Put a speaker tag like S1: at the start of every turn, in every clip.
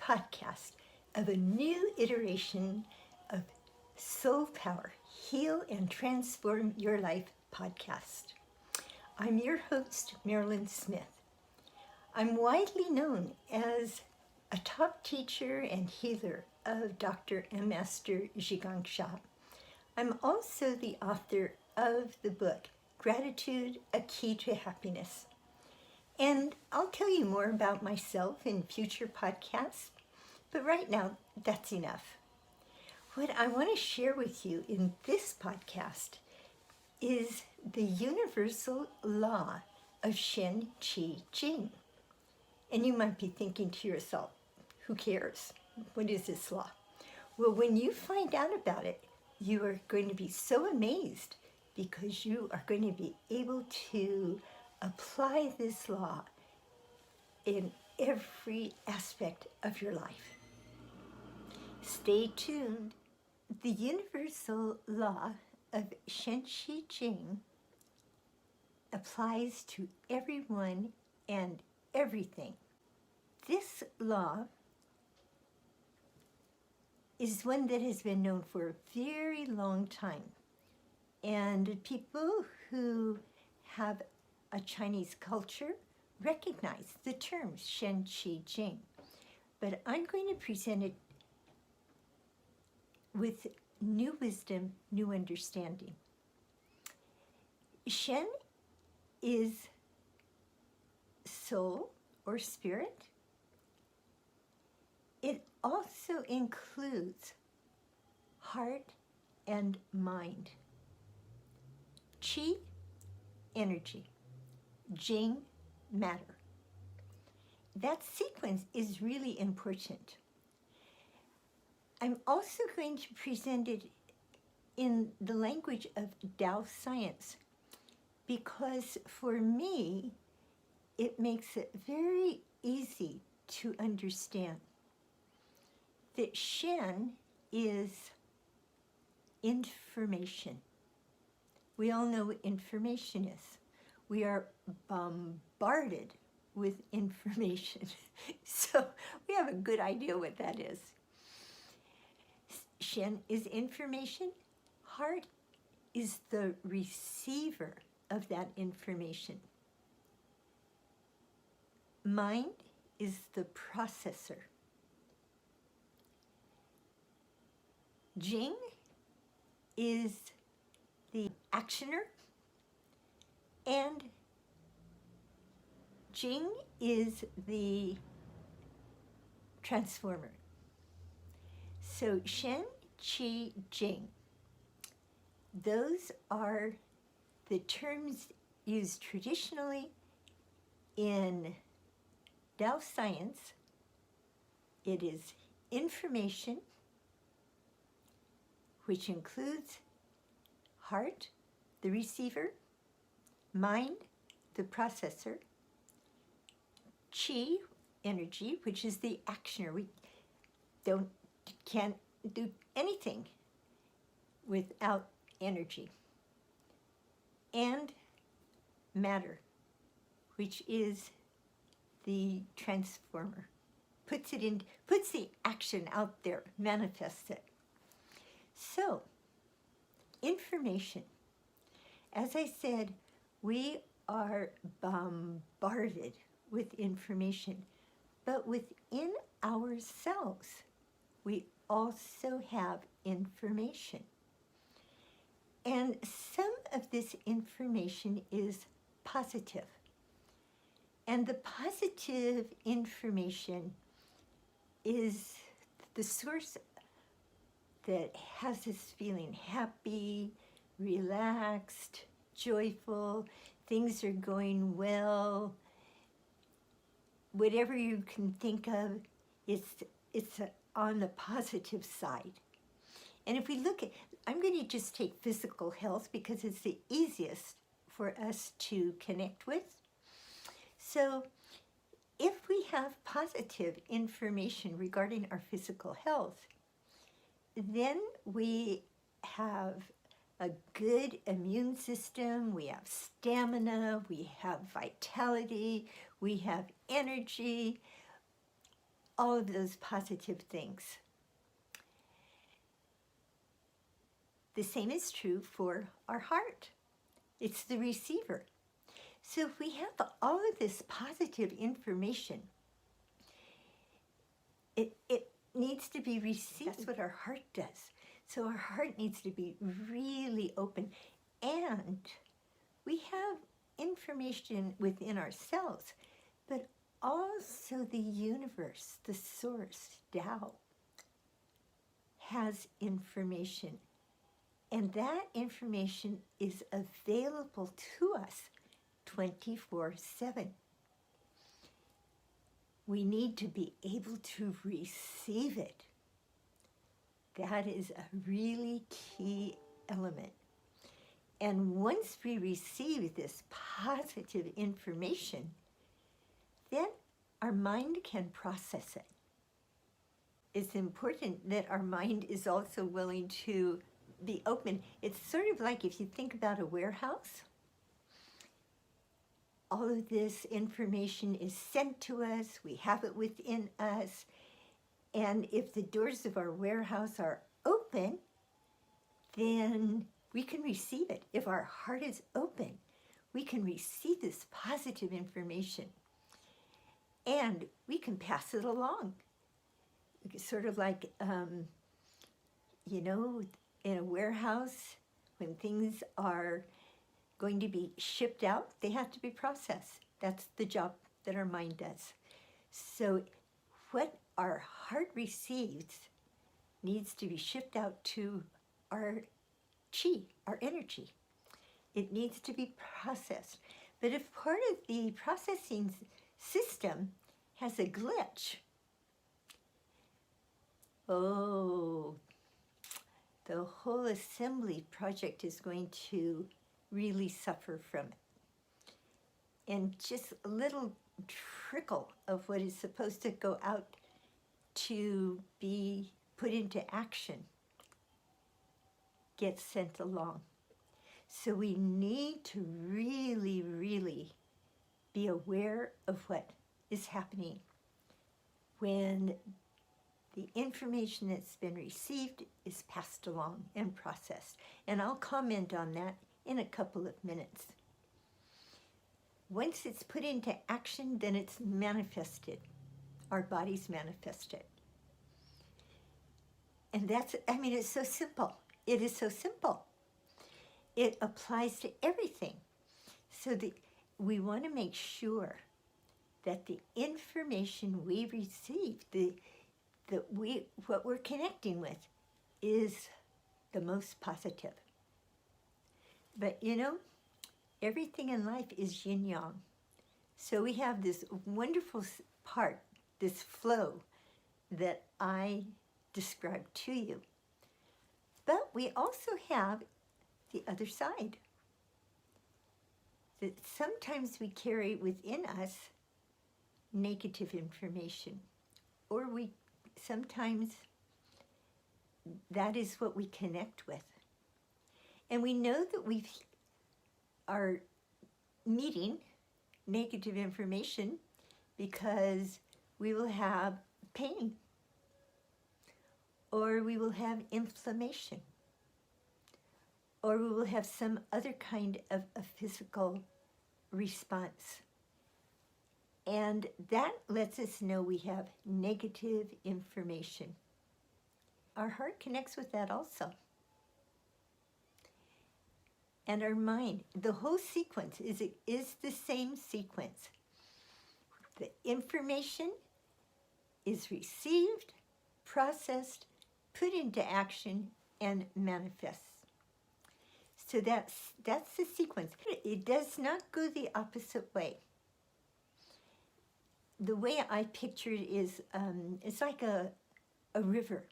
S1: podcast of a new iteration of Soul Power, Heal and Transform Your Life podcast. I'm your host, Marilyn Smith. I'm widely known as a top teacher and healer of Dr. and Master Jing. I'm also the author of the book, Gratitude, A Key to Happiness. And I'll tell you more about myself in future podcasts, but right now, that's enough. What I want to share with you in this podcast is the universal law of Shen, Qi, Jing. And you might be thinking to yourself, who cares? What is this law? Well, when you find out about it, you are going to be so amazed because you are going to be able to apply this law in every aspect of your life. Stay tuned. The universal law of Shen Qi Jing applies to everyone and everything. This law is one that has been known for a very long time. And people who have a Chinese culture recognize the terms Shen, Qi, Jing. But I'm going to present it with new wisdom, new understanding. Shen is soul or spirit. It also includes heart and mind. Qi, energy. Jing, matter. That sequence is really important. I'm also going to present it in the language of Tao science because for me, it makes it very easy to understand that Shen is information. We all know what information is. We are bombarded with information. So we have a good idea what that is. Shen is information. Heart is the receiver of that information. Mind is the processor. Jing is the actioner. And Jing is the transformer. So Shen, Qi, Jing. Those are the terms used traditionally in Tao science. It is information, which includes heart, the receiver, mind, the processor, Qi, energy, which is the actioner. We can't do anything without energy. And matter, which is the transformer. Puts the action out there, manifests it. So, information. As I said, we are bombarded with information, but within ourselves, we also have information. And some of this information is positive. And the positive information is the source that has us feeling happy, relaxed, joyful, things are going well. Whatever you can think of, it's on the positive side. And if we look at, I'm going to just take physical health because it's the easiest for us to connect with. So if we have positive information regarding our physical health, then we have a good immune system, we have stamina, we have vitality, we have energy. all of those positive things. The same is true for our heart. It's the receiver. So if we have all of this positive information, it needs to be received. That's what our heart does. So our heart needs to be really open. And we have information within ourselves, but also the universe, the source, Tao, has information. And that information is available to us 24/7. We need to be able to receive it. That is a really key element. And once we receive this positive information, then our mind can process it. It's important that our mind is also willing to be open. It's sort of like if you think about a warehouse. All of this information is sent to us, we have it within us, and if the doors of our warehouse are open, then we can receive it. If our heart is open, we can receive this positive information, and we can pass it along. Sort of like, in a warehouse, when things are going to be shipped out, they have to be processed. That's the job that our mind does. So what our heart receives needs to be shipped out to our chi, our energy. It needs to be processed. But if part of the processing system has a glitch, the whole assembly project is going to really suffer from it. And just a little trickle of what is supposed to go out to be put into action gets sent along. So we need to really, really be aware of what is happening when the information that's been received is passed along and processed. And I'll comment on that in a couple of minutes. Once it's put into action, then it's manifested. Our bodies manifest it. And it's so simple. It is so simple. It applies to everything. So we want to make sure that the information we receive, what we're connecting with, is the most positive. But everything in life is yin-yang. So we have this wonderful part, this flow that I described to you. But we also have the other side. That sometimes we carry within us negative information, or sometimes that is what we connect with. And we know that we are meeting negative information because we will have pain, or we will have inflammation, or we will have some other kind of a physical response. And that lets us know we have negative information. Our heart connects with that also. And our mind, the whole sequence is the same sequence. The information is received, processed, put into action, and manifests. So that's the sequence. It does not go the opposite way. The way I picture it is, it's like a river.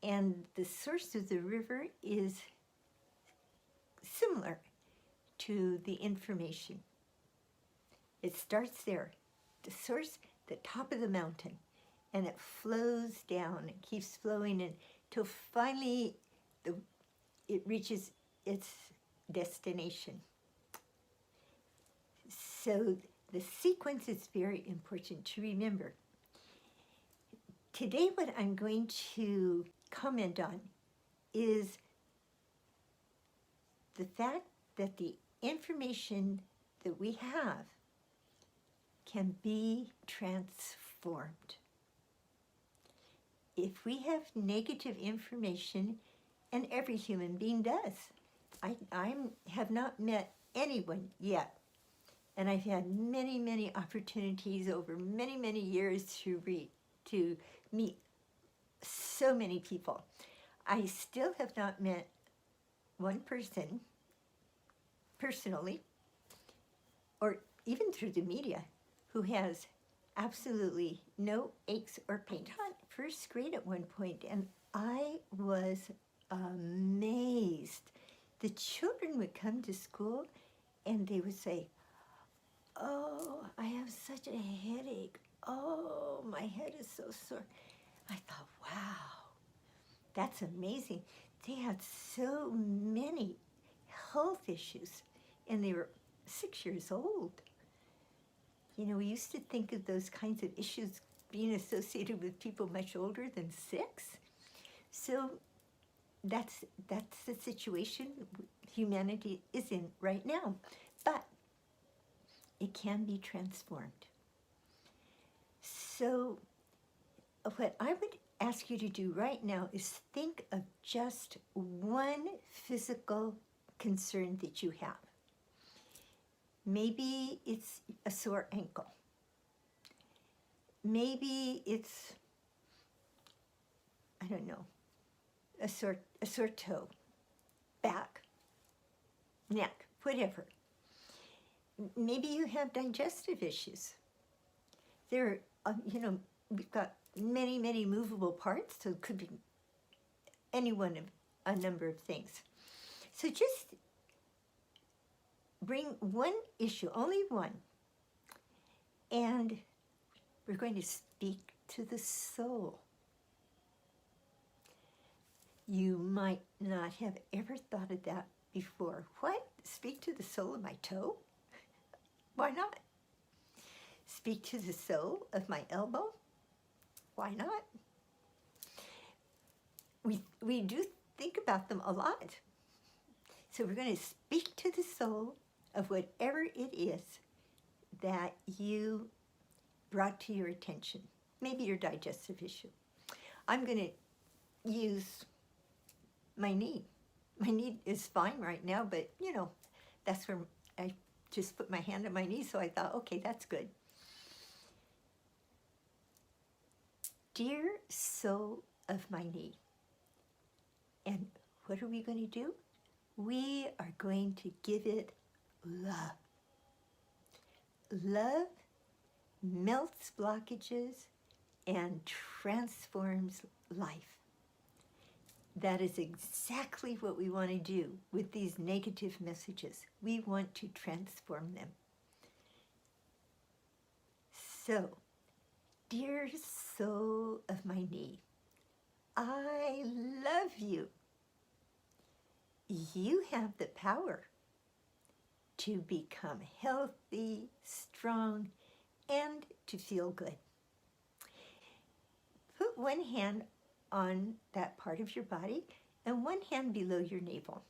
S1: And the source of the river is similar to the information. It starts there, the source, the top of the mountain, and it flows down. It keeps flowing until finally it reaches its destination. So the sequence is very important to remember. Today what I'm going to comment on is the fact that the information that we have can be transformed. If we have negative information, and every human being does, I have not met anyone yet, and I've had many, many opportunities over many, many years to meet so many people. I still have not met one person personally, or even through the media, who has absolutely no aches or pains. I taught first grade at one point, and I was amazed. The children would come to school and they would say, "Oh, I have such a headache. Oh, my head is so sore." I thought, wow, that's amazing. They had so many health issues, and they were 6 years old. You know, we used to think of those kinds of issues being associated with people much older than 6. So that's the situation humanity is in right now. But it can be transformed. So what I would ask you to do right now is think of just one physical concern that you have. Maybe it's a sore ankle. Maybe it's, I don't know, a sore toe, back, neck, whatever. Maybe you have digestive issues. There, we've got many, many movable parts, so it could be any one of a number of things. So just bring one issue, only one, and we're going to speak to the soul. You might not have ever thought of that before. What? Speak to the soul of my toe? Why not? Speak to the soul of my elbow? Why not? We do think about them a lot. So we're going to speak to the soul of whatever it is that you brought to your attention. Maybe your digestive issue. I'm going to use my knee. My knee is fine right now, but that's where I just put my hand on my knee, so I thought, okay, that's good. Dear soul of my knee, and what are we going to do? We are going to give it love. Love melts blockages and transforms life. That is exactly what we want to do with these negative messages. We want to transform them. So, dear soul of my knee, I love you. You have the power to become healthy, strong, and to feel good. Put one hand on that part of your body and one hand below your navel.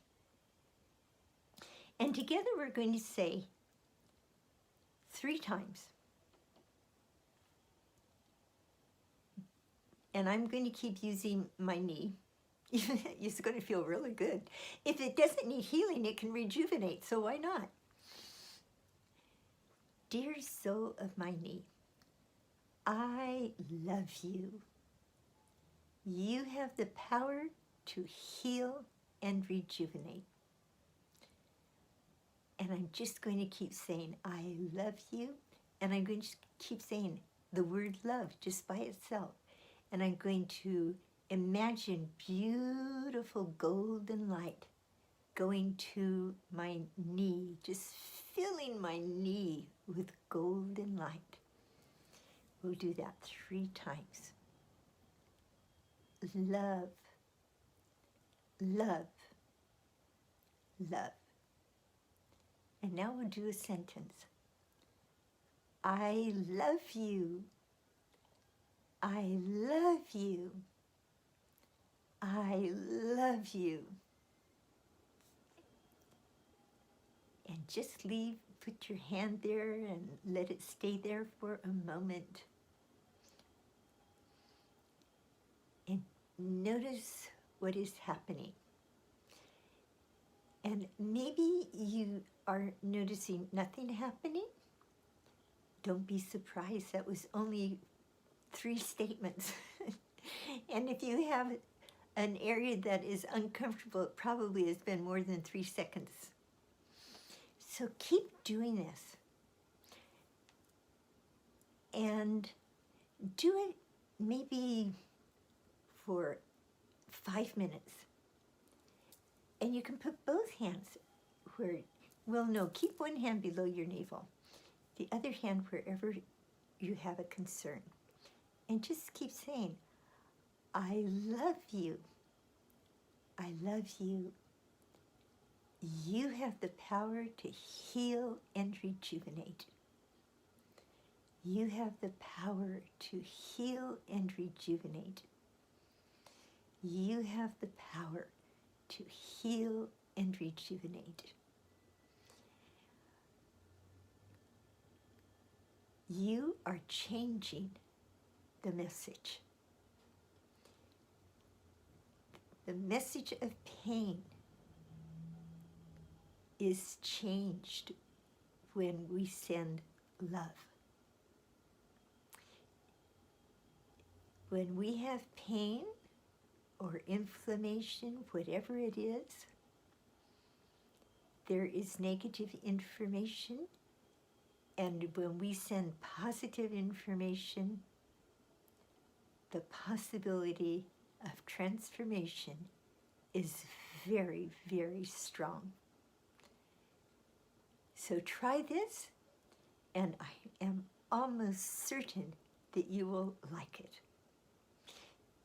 S1: And together we're going to say 3 times. And I'm going to keep using my knee. It's going to feel really good. If it doesn't need healing, it can rejuvenate, so why not? Dear soul of my knee, I love you. You have the power to heal and rejuvenate. And I'm just going to keep saying, I love you. And I'm going to keep saying the word love just by itself. And I'm going to imagine beautiful golden light going to my knee, just filling my knee with golden light. We'll do that 3 times. Love, love, love. And now we'll do a sentence. I love you. I love you. I love you. And just put your hand there and let it stay there for a moment. And notice what is happening. And maybe you are noticing nothing happening. Don't be surprised, that was only 3 statements. And if you have an area that is uncomfortable, it probably has been more than 3 seconds. So keep doing this. And do it maybe for 5 minutes. And you can put both hands where, well, no, keep one hand below your navel, the other hand wherever you have a concern. And just keep saying, I love you. I love you. You have the power to heal and rejuvenate. You have the power to heal and rejuvenate. You have the power to heal and rejuvenate. You are changing the message. The message of pain is changed when we send love. When we have pain or inflammation, whatever it is, there is negative information. And when we send positive information, the possibility of transformation is very, very strong. So try this, and I am almost certain that you will like it.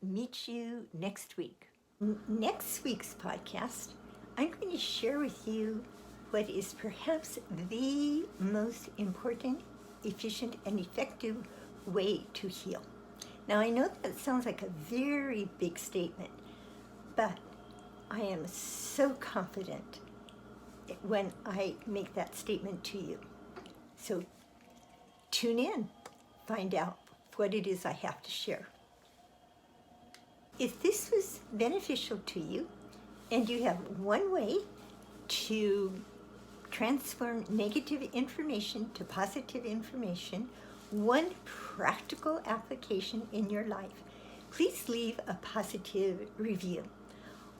S1: Meet you next week. Next week's podcast, I'm going to share with you what is perhaps the most important, efficient, and effective way to heal. Now, I know that sounds like a very big statement, but I am so confident when I make that statement to you. So tune in, find out what it is I have to share. If this was beneficial to you, and you have one way to transform negative information to positive information, one practical application in your life, please leave a positive review.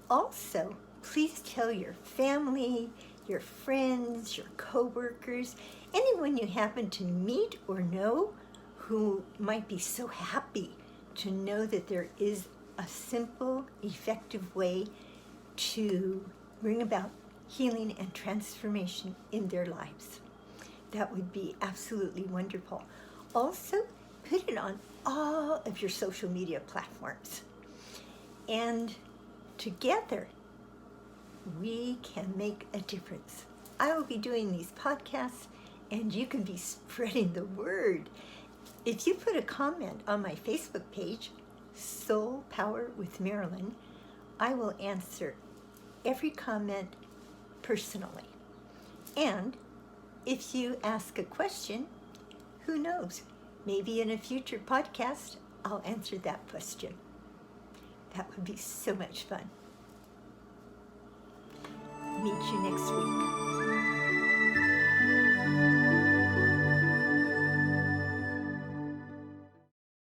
S1: Also, please tell your family, your friends, your coworkers, anyone you happen to meet or know who might be so happy to know that there is a simple, effective way to bring about healing and transformation in their lives. That would be absolutely wonderful. Also, put it on all of your social media platforms. And together, we can make a difference. I will be doing these podcasts, and you can be spreading the word. If you put a comment on my Facebook page, Soul Power with Marilyn, I will answer every comment personally. And if you ask a question, who knows? Maybe in a future podcast, I'll answer that question. That would be so much fun. Meet you next week.